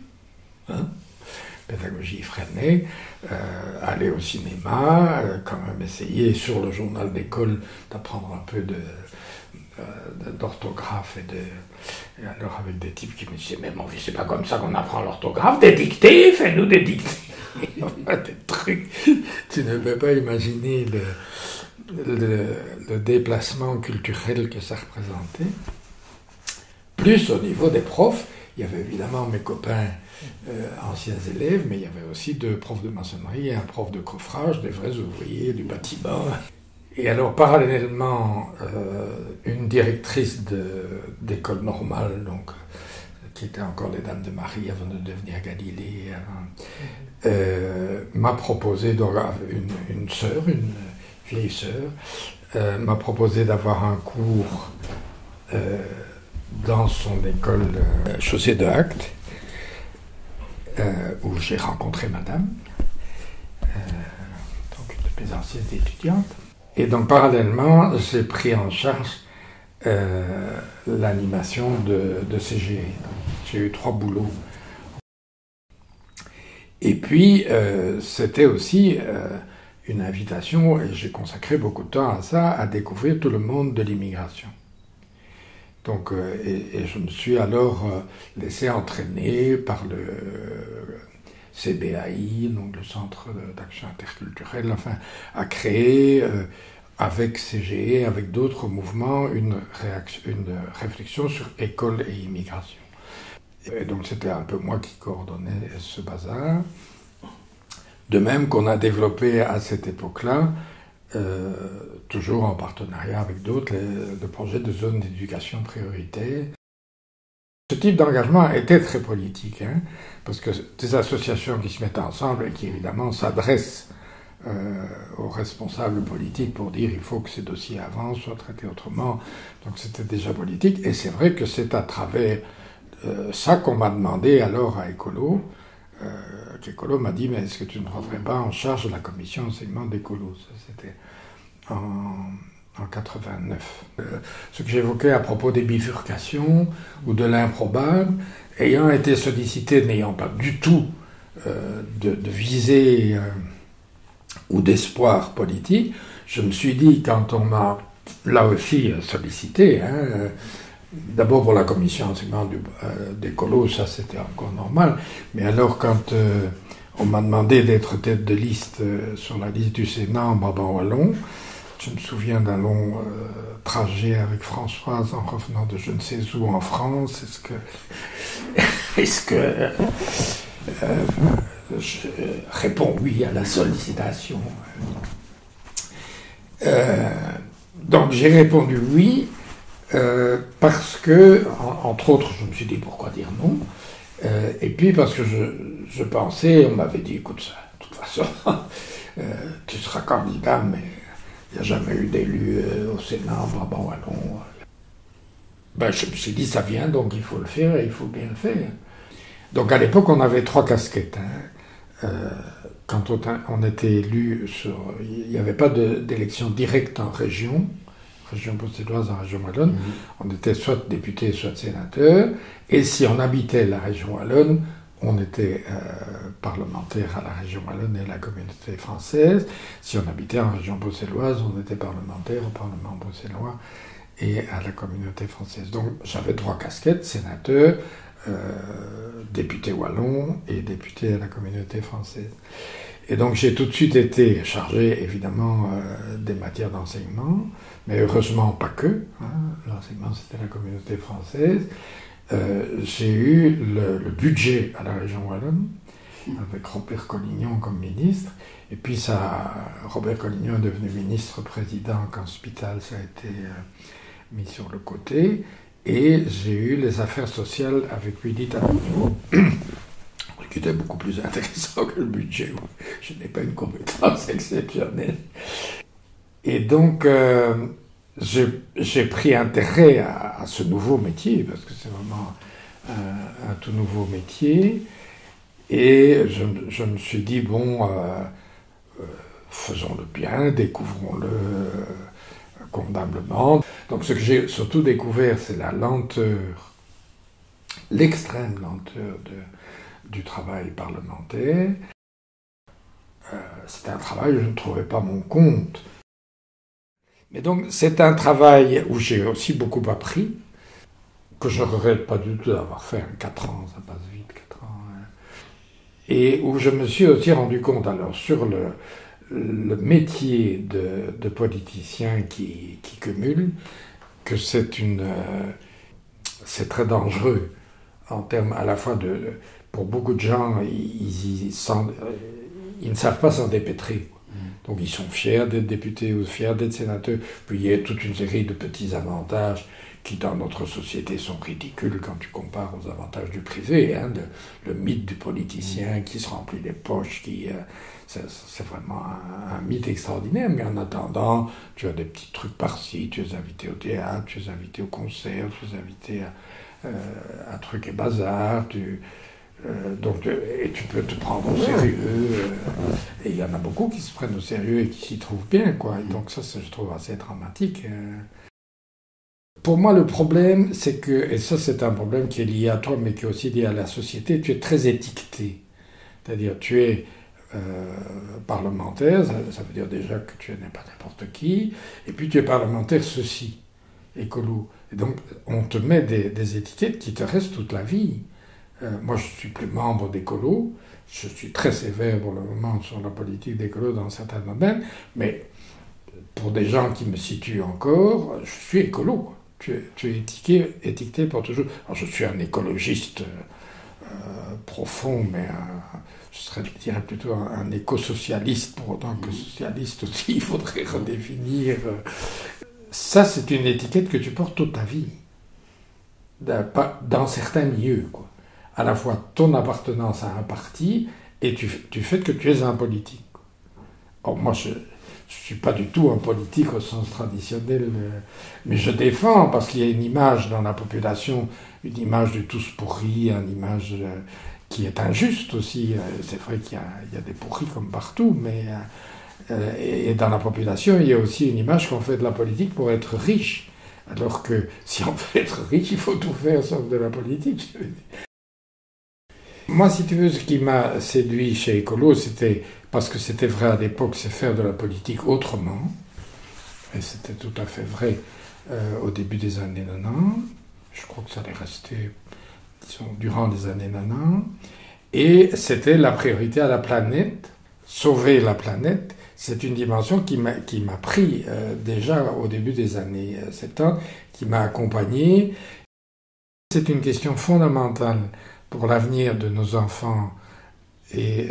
hein, pédagogie effrénée, aller au cinéma, quand même essayer sur le journal d'école d'apprendre un peu d'orthographe et alors avec des types qui me disaient mais mon fils c'est pas comme ça qu'on apprend l'orthographe, des dictées, fais-nous des dictées. Des trucs, tu ne peux pas imaginer le déplacement culturel que ça représentait. Plus au niveau des profs, il y avait évidemment mes copains anciens élèves, mais il y avait aussi 2 profs de maçonnerie et un prof de coffrage, des vrais ouvriers du bâtiment. Et alors, parallèlement, une directrice d'école normale, donc, qui était encore les Dames de Marie avant de devenir Galilée, m'a proposé, donc une sœur, une vieille sœur, m'a proposé d'avoir un cours dans son école Chaussée de Actes, où j'ai rencontré madame, donc une de mes anciennes étudiantes. Et donc, parallèlement, j'ai pris en charge l'animation de CGE. J'ai eu 3 boulots. Et puis, c'était aussi une invitation, et j'ai consacré beaucoup de temps à ça, à découvrir tout le monde de l'immigration. Donc, et je me suis alors laissé entraîner par le CBAI, donc le Centre d'action interculturelle, enfin, à créer, avec CGE, avec d'autres mouvements, une réflexion sur école et immigration. Et donc c'était un peu moi qui coordonnais ce bazar. De même qu'on a développé à cette époque-là, toujours en partenariat avec d'autres, le projet de zone d'éducation prioritaire. Ce type d'engagement était très politique, hein, parce que des associations qui se mettent ensemble et qui évidemment s'adressent aux responsables politiques pour dire il faut que ces dossiers avancent, soient traités autrement. Donc c'était déjà politique, et c'est vrai que c'est à travers ça qu'on m'a demandé alors à Écolo. Écolo m'a dit mais est-ce que tu ne prendrais pas en charge de la commission enseignement d'Écolo? Ça c'était en 89. Ce que j'évoquais à propos des bifurcations ou de l'improbable, ayant été sollicité, n'ayant pas du tout de visée ou d'espoir politique, je me suis dit, quand on m'a là aussi sollicité, hein, d'abord pour la commission enseignement d'Écolo, ça c'était encore normal, mais alors quand on m'a demandé d'être tête de liste sur la liste du Sénat en Brabant-Wallon, je me souviens d'un long trajet avec Françoise en revenant de je ne sais où en France. Est-ce que je réponds oui à la sollicitation? Donc j'ai répondu oui, parce que, entre autres, je me suis dit pourquoi dire non, et puis parce que je pensais, on m'avait dit écoute, ça, de toute façon, tu seras candidat, mais il n'y a jamais eu d'élu au Sénat en Brabant-Wallon. Ben, je me suis dit, ça vient, donc il faut le faire et il faut bien le faire. Donc à l'époque, on avait 3 casquettes. Hein. Quand on était élu, il n'y avait pas d'élection directe en région bruxelloise, en région wallonne. On était soit député, soit sénateur. Et si on habitait la région wallonne, on était parlementaire à la région wallonne et à la communauté française. Si on habitait en région bruxelloise, on était parlementaire au Parlement bruxellois et à la communauté française. Donc j'avais 3 casquettes, sénateur, député wallon et député à la communauté française. Et donc j'ai tout de suite été chargé évidemment des matières d'enseignement, mais heureusement pas que, hein. L'enseignement c'était la communauté française. J'ai eu le budget à la région wallonne, avec Robert Collignon comme ministre, et puis Robert Collignon est devenu ministre-président quand Spital ça a été mis sur le côté, et j'ai eu les affaires sociales avec Willy Tavigno, qui était beaucoup plus intéressant que le budget. Je n'ai pas une compétence exceptionnelle. Et donc, j'ai pris intérêt à ce nouveau métier, parce que c'est vraiment un tout nouveau métier. Et je me suis dit, bon, faisons-le bien, découvrons-le convenablement. Donc ce que j'ai surtout découvert, c'est la lenteur, l'extrême lenteur du travail parlementaire. C'était un travail où je ne trouvais pas mon compte. Mais donc c'est un travail où j'ai aussi beaucoup appris, que je ne regrette pas du tout d'avoir fait. 4 ans, ça passe vite, 4 ans. Hein. Et où je me suis aussi rendu compte, alors sur le métier de politicien qui cumule, que c'est très dangereux en termes à la fois pour beaucoup de gens, ils ne savent pas s'en dépêtrer. Donc ils sont fiers d'être députés ou fiers d'être sénateurs. Puis il y a toute une série de petits avantages qui dans notre société sont ridicules quand tu compares aux avantages du privé. Hein, le mythe du politicien qui se remplit les poches, c'est vraiment un mythe extraordinaire. Mais en attendant, tu as des petits trucs par-ci, tu es invité au théâtre, tu es invité au concert, tu es invité à trucs et bazar, et tu peux te prendre au sérieux. Et il y en a beaucoup qui se prennent au sérieux et qui s'y trouvent bien, quoi. Et donc ça, je trouve assez dramatique. Pour moi, le problème, c'est que, et ça c'est un problème qui est lié à toi, mais qui est aussi lié à la société, tu es très étiqueté. C'est-à-dire, tu es parlementaire, ça veut dire déjà que tu n'es pas n'importe qui, et puis tu es parlementaire ceci, écolo. Et donc, on te met des étiquettes qui te restent toute la vie. Moi, je ne suis plus membre d'Écolo, je suis très sévère pour le moment sur la politique d'Écolo dans certains domaines, mais pour des gens qui me situent encore, je suis écolo, quoi. Tu es étiqueté pour toujours. Alors, je suis un écologiste profond, mais je dirais plutôt un éco-socialiste, pour autant que socialiste aussi, il faudrait redéfinir. Ça, c'est une étiquette que tu portes toute ta vie, dans certains milieux, quoi. À la fois ton appartenance à un parti et du fait que tu es un politique. Or, moi, je ne suis pas du tout un politique au sens traditionnel, mais je défends, parce qu'il y a une image dans la population, une image du tous pourri, une image qui est injuste aussi. C'est vrai qu'il y a des pourris comme partout, mais et dans la population, il y a aussi une image qu'on fait de la politique pour être riche. Alors que si on veut être riche, il faut tout faire sauf de la politique. Moi, si tu veux, ce qui m'a séduit chez Écolo, c'était, parce que c'était vrai à l'époque, c'est faire de la politique autrement. Et c'était tout à fait vrai au début des années 90. Je crois que ça allait rester, disons, durant les années 90. Et c'était la priorité à la planète. Sauver la planète, c'est une dimension qui m'a pris déjà au début des années 70, qui m'a accompagné. C'est une question fondamentale pour l'avenir de nos enfants et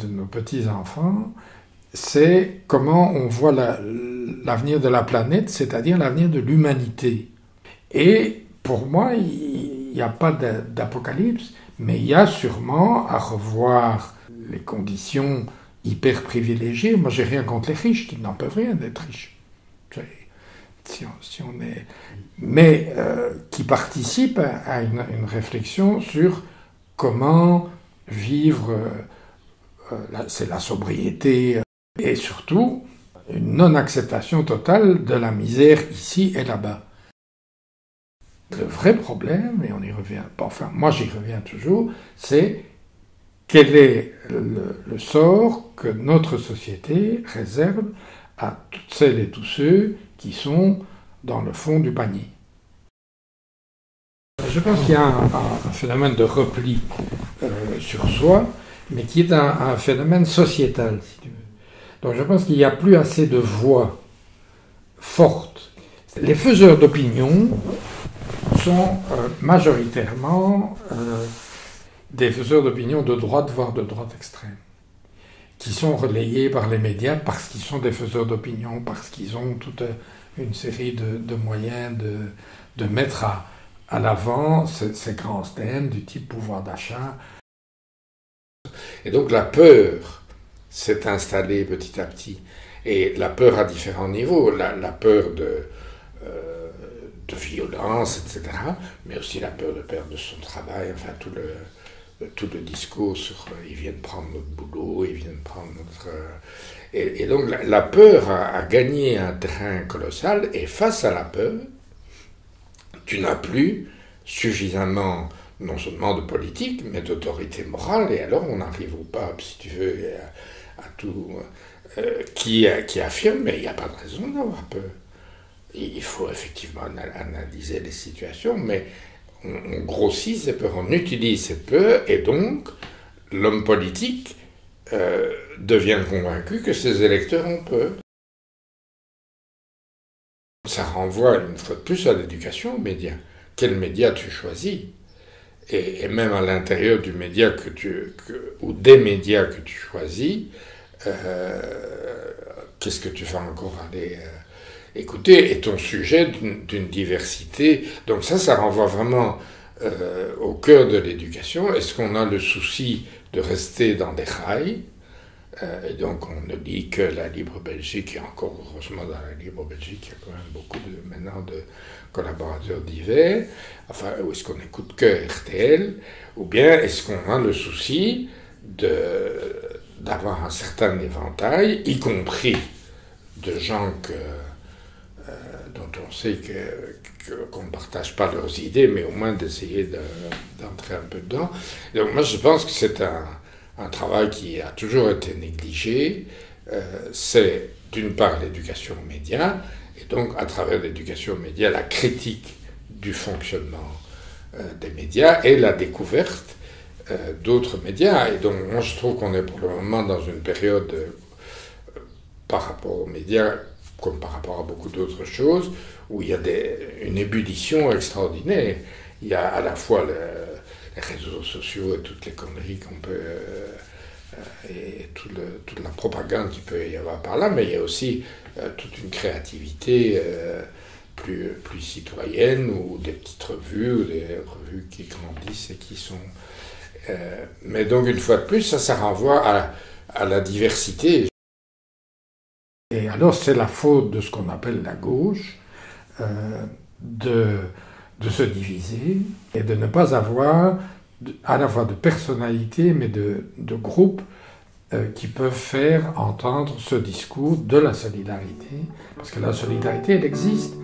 de nos petits-enfants, c'est comment on voit l'avenir de la planète, c'est-à-dire l'avenir de l'humanité. Et pour moi, il n'y a pas d'apocalypse, mais il y a sûrement à revoir les conditions hyper privilégiées. Moi, j'ai rien contre les riches, qui n'en peuvent rien d'être riches. Si on est... Mais qui participent à une réflexion sur comment vivre, c'est la sobriété, et surtout une non-acceptation totale de la misère ici et là-bas. Le vrai problème, et on y revient, enfin moi j'y reviens toujours, c'est quel est le sort que notre société réserve à toutes celles et tous ceux qui sont dans le fond du panier. Je pense qu'il y a un phénomène de repli sur soi, mais qui est un phénomène sociétal, si tu veux. Donc je pense qu'il n'y a plus assez de voix fortes. Les faiseurs d'opinion sont majoritairement des faiseurs d'opinion de droite, voire de droite extrême, qui sont relayés par les médias parce qu'ils sont des faiseurs d'opinion, parce qu'ils ont toute une série de moyens de mettre à l'avant ces grands thèmes du type pouvoir d'achat. Et donc la peur s'est installée petit à petit. Et la peur à différents niveaux, la peur de violence, etc., mais aussi la peur de perdre son travail, enfin tout le discours sur ils viennent prendre notre boulot, ils viennent prendre notre... Et donc la peur a gagné un terrain colossal, et face à la peur, tu n'as plus suffisamment, non seulement de politique, mais d'autorité morale, et alors on n'arrive au pape, si tu veux, à tout... qui affirme, mais il n'y a pas de raison d'avoir peur. Il faut effectivement analyser les situations, mais on grossit ces peurs, on utilise ces peurs, et donc l'homme politique devient convaincu que ses électeurs ont peur. Ça renvoie une fois de plus à l'éducation aux médias. Quel média tu choisis? Et même à l'intérieur du média ou des médias que tu choisis, qu'est-ce que tu vas encore aller écouter? Et ton sujet d'une diversité. Donc ça renvoie vraiment au cœur de l'éducation. Est-ce qu'on a le souci de rester dans des rails? Et donc on ne lit que la Libre Belgique, et encore heureusement dans la Libre Belgique, il y a quand même beaucoup maintenant de collaborateurs divers. Enfin, ou est-ce qu'on écoute que RTL? Ou bien est-ce qu'on a le souci d'avoir un certain éventail, y compris de gens dont on sait qu'on ne partage pas leurs idées, mais au moins d'essayer d'entrer un peu dedans. Donc moi je pense que c'est un travail qui a toujours été négligé. C'est d'une part l'éducation aux médias, et donc à travers l'éducation aux médias, la critique du fonctionnement des médias et la découverte d'autres médias. Et donc moi je trouve qu'on est pour le moment dans une période par rapport aux médias, comme par rapport à beaucoup d'autres choses, où il y a une ébullition extraordinaire. Il y a à la fois les réseaux sociaux et toutes les conneries qu'on peut... et toute la propagande qu'il peut y avoir par là, mais il y a aussi toute une créativité plus citoyenne, ou des petites revues, ou des revues qui grandissent et qui sont... mais donc une fois de plus, ça renvoie à la diversité. Et alors c'est la faute de ce qu'on appelle la gauche, de se diviser et de ne pas avoir à la fois de personnalité, mais de groupes qui peuvent faire entendre ce discours de la solidarité, parce que la solidarité, elle existe.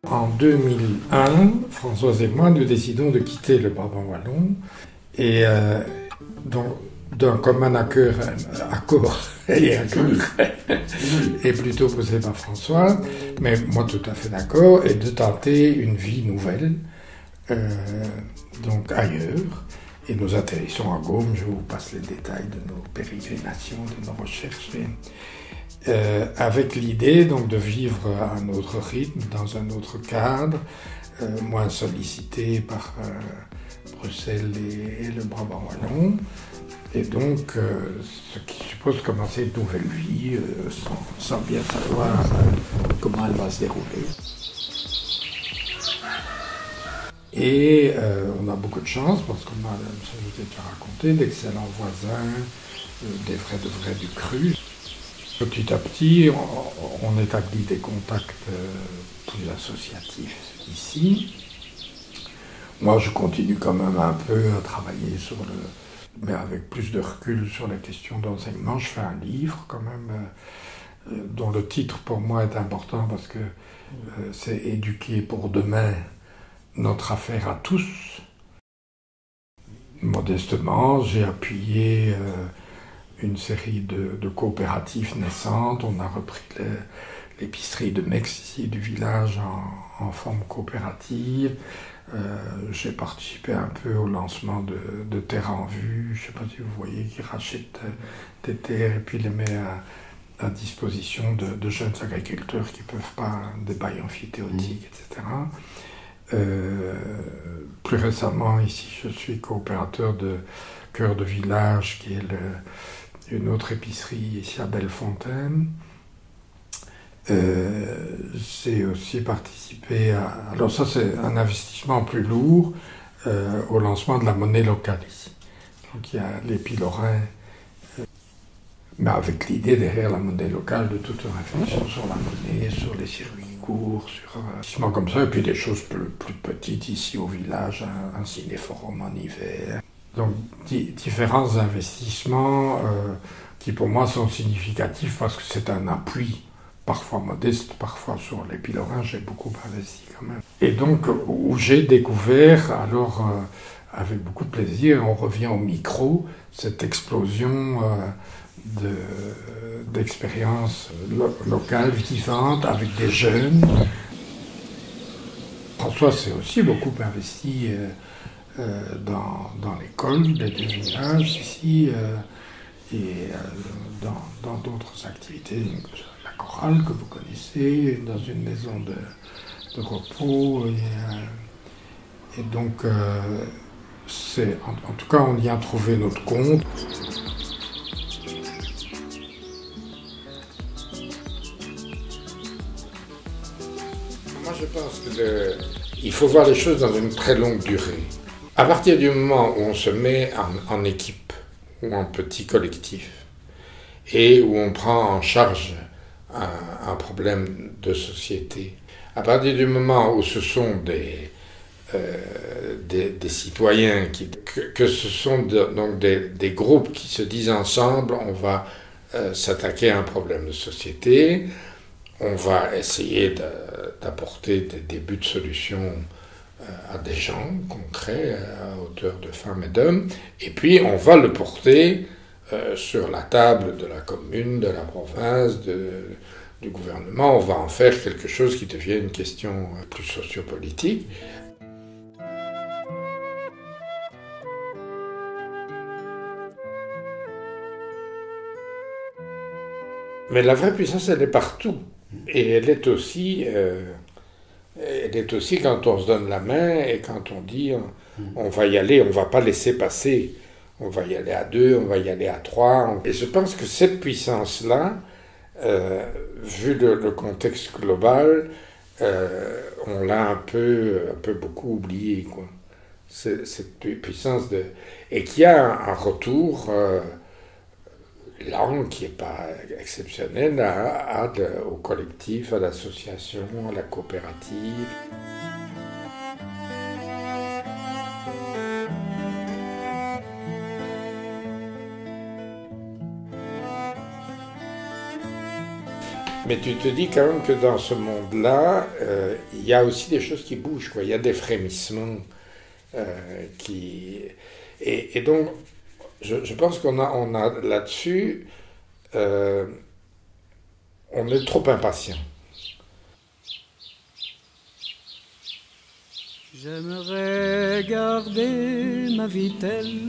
En 2001, Françoise et moi, nous décidons de quitter le Brabant wallon, et donc d'un commun accord et plutôt posé par Françoise, mais moi tout à fait d'accord, et de tenter une vie nouvelle, donc ailleurs. Et nous atterrissons à Gaume, je vous passe les détails de nos pérégrinations, de nos recherches, avec l'idée donc de vivre à un autre rythme, dans un autre cadre, moins sollicité par Bruxelles et le Brabant wallon. Et donc, ce qui suppose commencer une nouvelle vie sans bien savoir comment elle va se dérouler. Et on a beaucoup de chance parce qu'on a, ça je vous ai déjà raconté, d'excellents voisins, des vrais du cru. Petit à petit, on établit des contacts plus associatifs ici. Moi, je continue quand même un peu à travailler mais avec plus de recul sur la question d'enseignement. Je fais un livre quand même, dont le titre pour moi est important parce que c'est « Éduquer pour demain, notre affaire à tous ». modestement, j'ai appuyé une série de coopératives naissantes. On a repris l'épicerie de Mex, ici, du village, en forme coopérative. J'ai participé un peu au lancement de Terre en Vue. Je ne sais pas si vous voyez, qui rachètent des terres et puis les met à disposition de jeunes agriculteurs qui ne peuvent pas, des bails amphithéotiques, etc. Plus récemment, ici, je suis coopérateur de Cœur de Village, qui est une autre épicerie ici à Bellefontaine. J'ai aussi participé à... Alors ça, c'est un investissement plus lourd, au lancement de la monnaie locale ici. Donc il y a l'Épi Lorrain, mais avec l'idée derrière la monnaie locale de toute une réflexion sur la monnaie, sur les circuits courts, sur investissements comme ça, et puis des choses plus petites ici au village, un ciné-forum en hiver. Donc différents investissements qui pour moi sont significatifs parce que c'est un appui, parfois modeste, parfois sur l'Épi Lorrain, j'ai beaucoup investi quand même. Et donc où j'ai découvert, alors avec beaucoup de plaisir, on revient au micro, cette explosion d'expériences locales, vivantes, avec des jeunes. François s'est aussi beaucoup investi dans l'école des deux villages ici et dans d'autres activités, la chorale que vous connaissez, dans une maison de repos et donc en tout cas on y a trouvé notre compte. Moi je pense qu'il faut voir les choses dans une très longue durée. À partir du moment où on se met en équipe ou en petit collectif et où on prend en charge un problème de société, à partir du moment où ce sont des citoyens, que ce sont donc des groupes qui se disent ensemble, on va s'attaquer à un problème de société, on va essayer d'apporter des débuts de solutions à des gens concrets, à hauteur de femmes et d'hommes, et puis on va le porter sur la table de la commune, de la province, du gouvernement. On va en faire quelque chose qui devienne une question plus sociopolitique. Mais la vraie puissance, elle est partout. Et elle est aussi quand on se donne la main et quand on dit on va y aller, on ne va pas laisser passer. On va y aller à 2, on va y aller à 3. Et je pense que cette puissance-là, vu le contexte global, on l'a un peu beaucoup oublié, quoi. Cette puissance et qu'il y a un retour lent, qui n'est pas exceptionnel, au collectif, à l'association, à la coopérative. Mais tu te dis quand même que dans ce monde-là, il y a aussi des choses qui bougent, quoi. Il y a des frémissements et donc, je pense qu'on a là-dessus, on est trop impatient. J'aimerais garder ma vie telle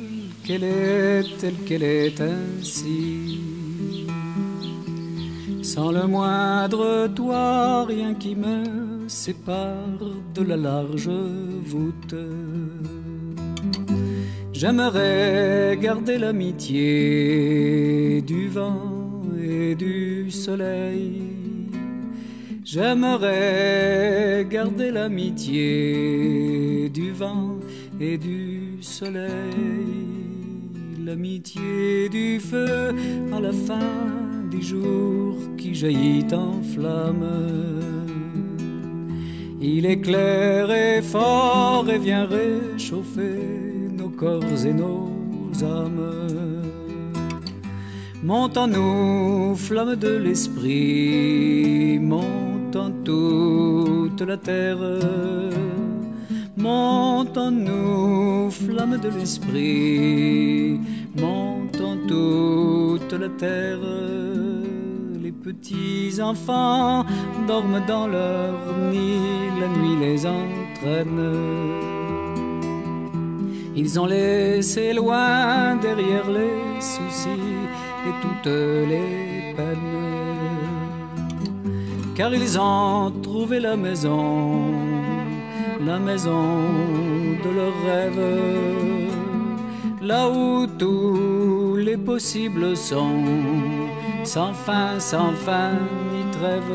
qu'elle est ainsi. Sans le moindre toit, rien qui me sépare de la large voûte. J'aimerais garder l'amitié du vent et du soleil. J'aimerais garder l'amitié du vent et du soleil. L'amitié du feu à la fin du jour qui jaillit en flamme. Il est clair et fort et vient réchauffer nos corps et nos âmes. Monte en nous, flamme de l'esprit, monte en toute la terre. Monte en nous, flamme de l'esprit, monte en toute la terre. Les petits enfants dorment dans leur nid, la nuit les entraîne. Ils ont laissé loin derrière les soucis et toutes les peines, car ils ont trouvé la maison de leurs rêves, là où tous les possibles sont, sans fin ni trêve.